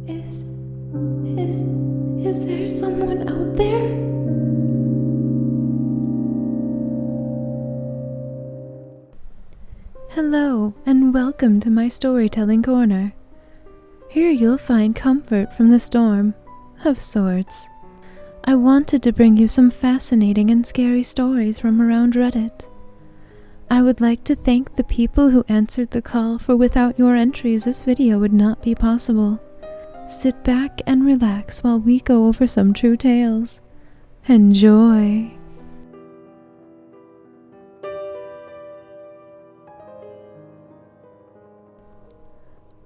Is there someone out there? Hello, and welcome to my storytelling corner. Here you'll find comfort from the storm, of sorts. I wanted to bring you some fascinating and scary stories from around Reddit. I would like to thank the people who answered the call, for without your entries this video would not be possible. Sit back and relax while we go over some true tales. Enjoy!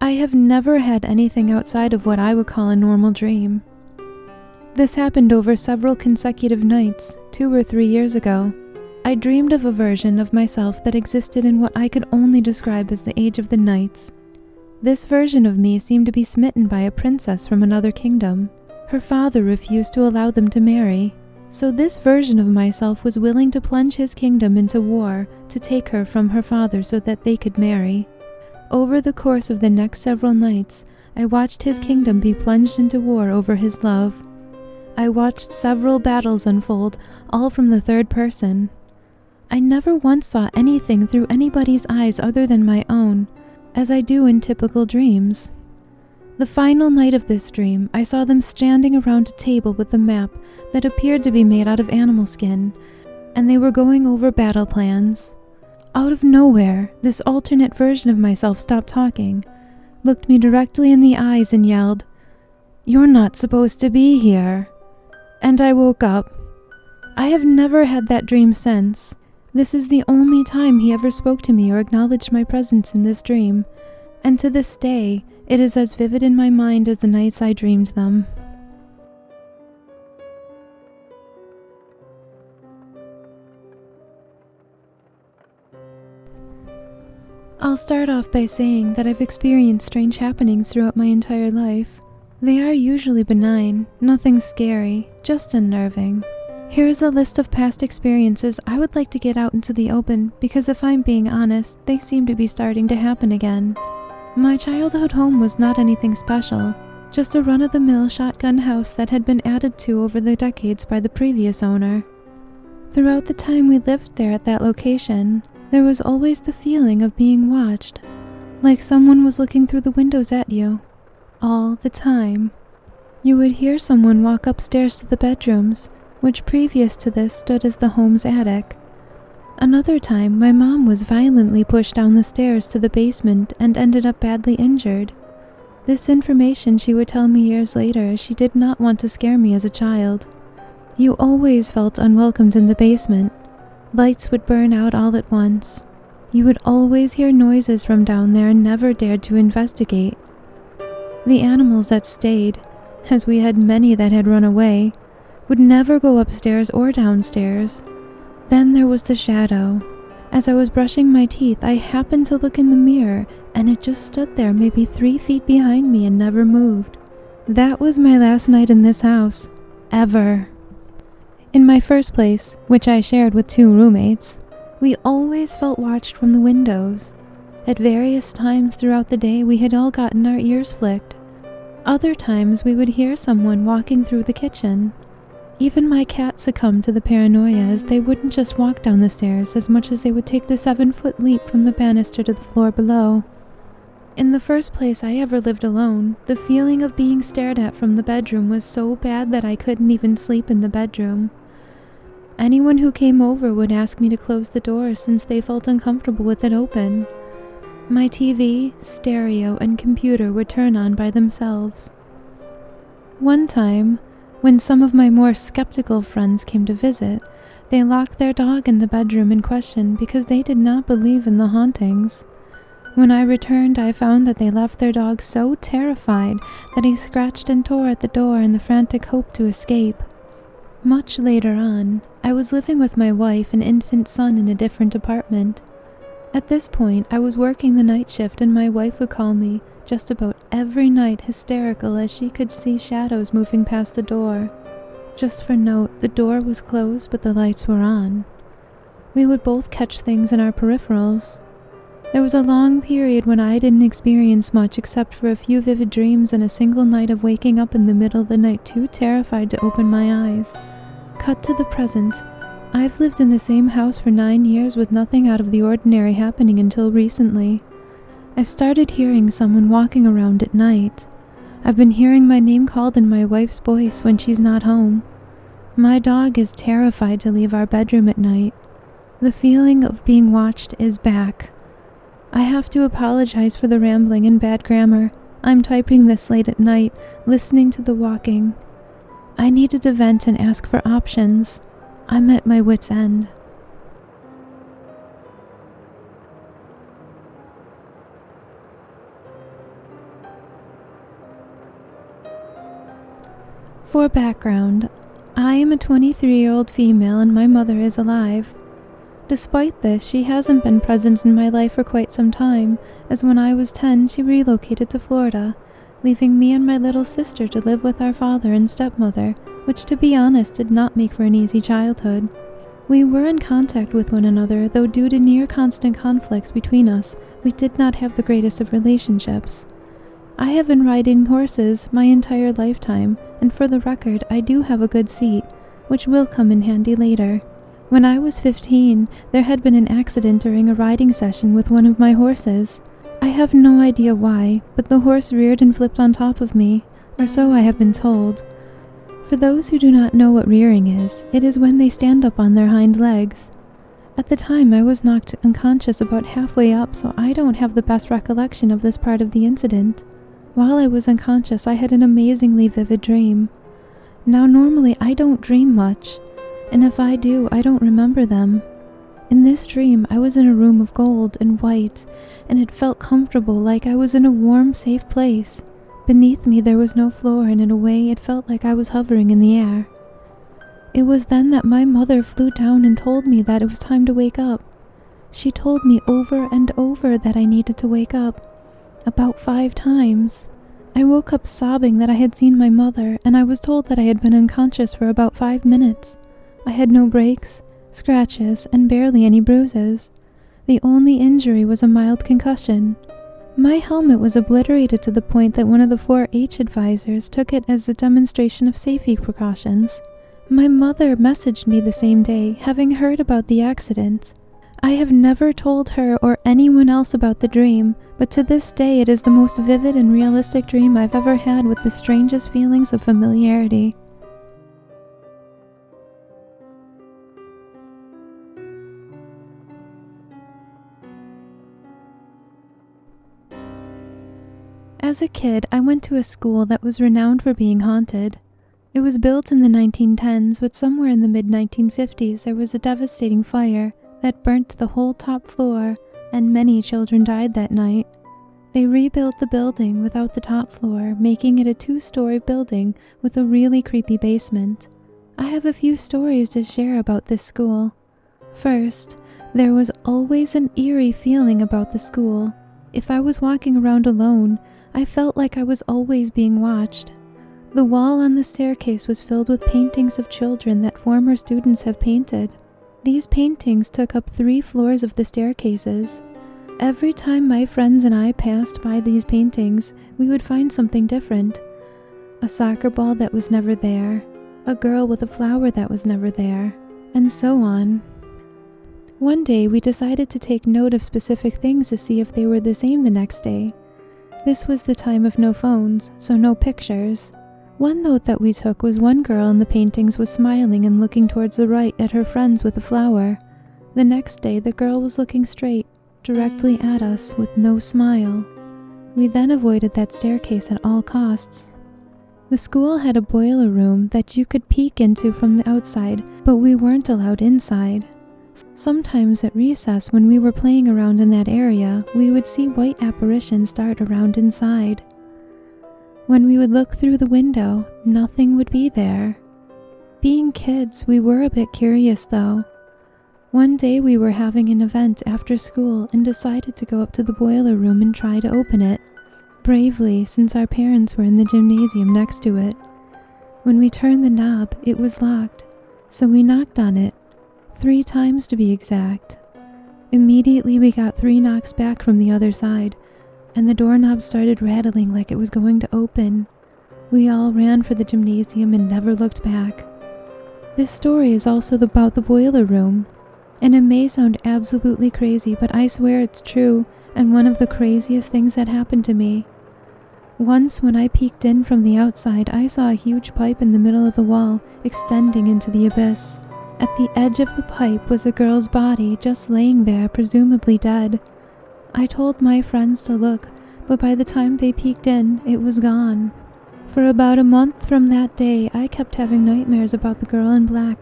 I have never had anything outside of what I would call a normal dream. This happened over several consecutive nights, 2 or 3 years ago. I dreamed of a version of myself that existed in what I could only describe as the Age of the Knights. This version of me seemed to be smitten by a princess from another kingdom. Her father refused to allow them to marry, so this version of myself was willing to plunge his kingdom into war to take her from her father so that they could marry. Over the course of the next several nights, I watched his kingdom be plunged into war over his love. I watched several battles unfold, all from the third person. I never once saw anything through anybody's eyes other than my own, as I do in typical dreams. The final night of this dream, I saw them standing around a table with a map that appeared to be made out of animal skin, and they were going over battle plans. Out of nowhere, this alternate version of myself stopped talking, looked me directly in the eyes and yelled, "You're not supposed to be here." And I woke up. I have never had that dream since. This is the only time he ever spoke to me or acknowledged my presence in this dream, and to this day, it is as vivid in my mind as the nights I dreamed them. I'll start off by saying that I've experienced strange happenings throughout my entire life. They are usually benign, nothing scary, just unnerving. Here's a list of past experiences I would like to get out into the open because if I'm being honest, they seem to be starting to happen again. My childhood home was not anything special, just a run-of-the-mill shotgun house that had been added to over the decades by the previous owner. Throughout the time we lived there at that location, there was always the feeling of being watched, like someone was looking through the windows at you, all the time. You would hear someone walk upstairs to the bedrooms, which previous to this stood as the home's attic. Another time, my mom was violently pushed down the stairs to the basement and ended up badly injured. This information she would tell me years later, as she did not want to scare me as a child. You always felt unwelcomed in the basement. Lights would burn out all at once. You would always hear noises from down there and never dared to investigate. The animals that stayed, as we had many that had run away, would never go upstairs or downstairs. Then there was the shadow. As I was brushing my teeth, I happened to look in the mirror, and it just stood there maybe 3 feet behind me and never moved. That was my last night in this house. Ever. In my first place, which I shared with 2 roommates, we always felt watched from the windows. At various times throughout the day, we had all gotten our ears flicked. Other times, we would hear someone walking through the kitchen. Even my cat succumbed to the paranoia, as they wouldn't just walk down the stairs as much as they would take the 7-foot leap from the banister to the floor below. In the first place I ever lived alone, the feeling of being stared at from the bedroom was so bad that I couldn't even sleep in the bedroom. Anyone who came over would ask me to close the door since they felt uncomfortable with it open. My TV, stereo, and computer would turn on by themselves. One time, when some of my more skeptical friends came to visit, they locked their dog in the bedroom in question because they did not believe in the hauntings. When I returned, I found that they left their dog so terrified that he scratched and tore at the door in the frantic hope to escape. Much later on, I was living with my wife and infant son in a different apartment. At this point, I was working the night shift and my wife would call me just about every night hysterical as she could see shadows moving past the door. Just for note, the door was closed but the lights were on. We would both catch things in our peripherals. There was a long period when I didn't experience much except for a few vivid dreams and a single night of waking up in the middle of the night too terrified to open my eyes. Cut to the present. I've lived in the same house for 9 years with nothing out of the ordinary happening until recently. I've started hearing someone walking around at night. I've been hearing my name called in my wife's voice when she's not home. My dog is terrified to leave our bedroom at night. The feeling of being watched is back. I have to apologize for the rambling and bad grammar. I'm typing this late at night, listening to the walking. I needed to vent and ask for options. I'm at my wit's end. For background, I am a 23-year-old female and my mother is alive. Despite this, she hasn't been present in my life for quite some time, as when I was 10 she relocated to Florida, leaving me and my little sister to live with our father and stepmother, which to be honest did not make for an easy childhood. We were in contact with one another, though due to near constant conflicts between us, we did not have the greatest of relationships. I have been riding horses my entire lifetime, and for the record, I do have a good seat, which will come in handy later. When I was 15, there had been an accident during a riding session with one of my horses. I have no idea why, but the horse reared and flipped on top of me, or so I have been told. For those who do not know what rearing is, it is when they stand up on their hind legs. At the time, I was knocked unconscious about halfway up, so I don't have the best recollection of this part of the incident. While I was unconscious, I had an amazingly vivid dream. Now, normally I don't dream much, and if I do, I don't remember them. In this dream, I was in a room of gold and white, and it felt comfortable, like I was in a warm, safe place. Beneath me there was no floor, and in a way it felt like I was hovering in the air. It was then that my mother flew down and told me that it was time to wake up. She told me over and over that I needed to wake up, about 5 times. I woke up sobbing that I had seen my mother, and I was told that I had been unconscious for about 5 minutes. I had no breaks, scratches, and barely any bruises. The only injury was a mild concussion. My helmet was obliterated to the point that one of the 4-H advisors took it as a demonstration of safety precautions. My mother messaged me the same day, having heard about the accident. I have never told her or anyone else about the dream, but to this day it is the most vivid and realistic dream I've ever had, with the strangest feelings of familiarity. As a kid, I went to a school that was renowned for being haunted. It was built in the 1910s, but somewhere in the mid-1950s there was a devastating fire that burnt the whole top floor, and many children died that night. They rebuilt the building without the top floor, making it a 2-story building with a really creepy basement. I have a few stories to share about this school. First, there was always an eerie feeling about the school. If I was walking around alone, I felt like I was always being watched. The wall on the staircase was filled with paintings of children that former students have painted. These paintings took up 3 floors of the staircases. Every time my friends and I passed by these paintings, we would find something different. A soccer ball that was never there, a girl with a flower that was never there, and so on. One day we decided to take note of specific things to see if they were the same the next day. This was the time of no phones, so no pictures. One note that we took was one girl in the paintings was smiling and looking towards the right at her friends with a flower. The next day the girl was looking straight, directly at us with no smile. We then avoided that staircase at all costs. The school had a boiler room that you could peek into from the outside, but we weren't allowed inside. Sometimes at recess, when we were playing around in that area, we would see white apparitions dart around inside. When we would look through the window, nothing would be there. Being kids, we were a bit curious though. One day we were having an event after school and decided to go up to the boiler room and try to open it. Bravely, since our parents were in the gymnasium next to it. When we turned the knob, it was locked, so we knocked on it. 3 times to be exact. Immediately we got 3 knocks back from the other side, and the doorknob started rattling like it was going to open. We all ran for the gymnasium and never looked back. This story is also about the boiler room, and it may sound absolutely crazy, but I swear it's true, and one of the craziest things that happened to me. Once when I peeked in from the outside, I saw a huge pipe in the middle of the wall, extending into the abyss. At the edge of the pipe was a girl's body just laying there, presumably dead. I told my friends to look, but by the time they peeked in, it was gone. For about a month from that day, I kept having nightmares about the girl in black.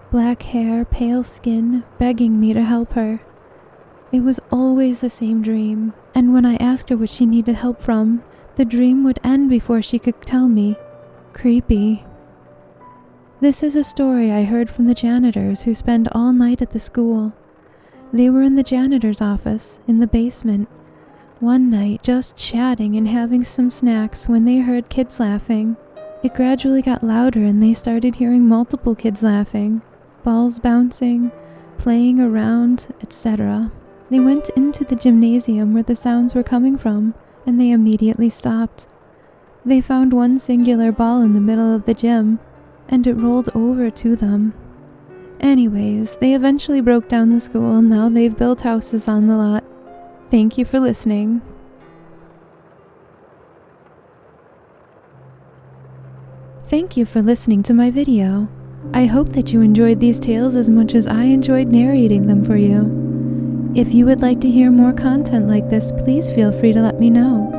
Black hair, pale skin, begging me to help her. It was always the same dream, and when I asked her what she needed help from, the dream would end before she could tell me. Creepy. This is a story I heard from the janitors who spend all night at the school. They were in the janitor's office, in the basement, one night just chatting and having some snacks when they heard kids laughing. It gradually got louder and they started hearing multiple kids laughing, balls bouncing, playing around, etc. They went into the gymnasium where the sounds were coming from, and they immediately stopped. They found one singular ball in the middle of the gym, and it rolled over to them. Anyways, they eventually broke down the school, and now they've built houses on the lot. Thank you for listening. Thank you for listening to my video. I hope that you enjoyed these tales as much as I enjoyed narrating them for you. If you would like to hear more content like this, please feel free to let me know.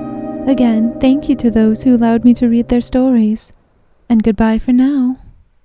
Again, thank you to those who allowed me to read their stories. And goodbye for now.